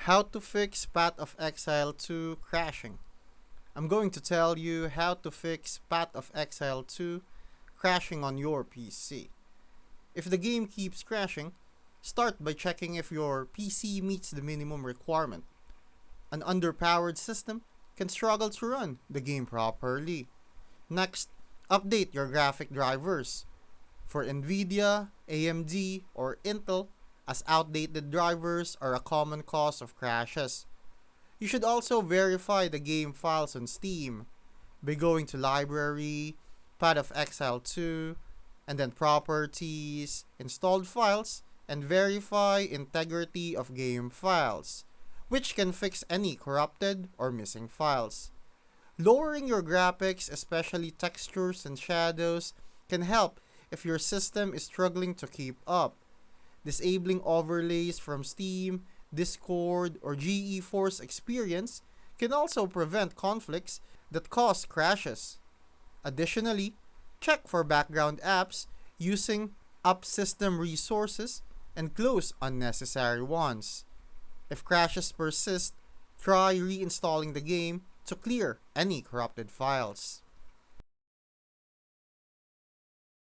How to fix Path of Exile 2 crashing. I'm going to tell you how to fix Path of Exile 2 crashing on your PC. If the game keeps crashing, start by checking if your PC meets the minimum requirement. An underpowered system can struggle to run the game properly. Next, update your graphic drivers. For Nvidia, AMD, or Intel, as outdated drivers are a common cause of crashes. You should also verify the game files on Steam by going to Library, Path of Exile 2, and then Properties, Installed Files, and verify integrity of game files, which can fix any corrupted or missing files. Lowering your graphics, especially textures and shadows, can help if your system is struggling to keep up. Disabling overlays from Steam, Discord, or GeForce Experience can also prevent conflicts that cause crashes. Additionally, check for background apps using up system resources and close unnecessary ones. If crashes persist, try reinstalling the game to clear any corrupted files.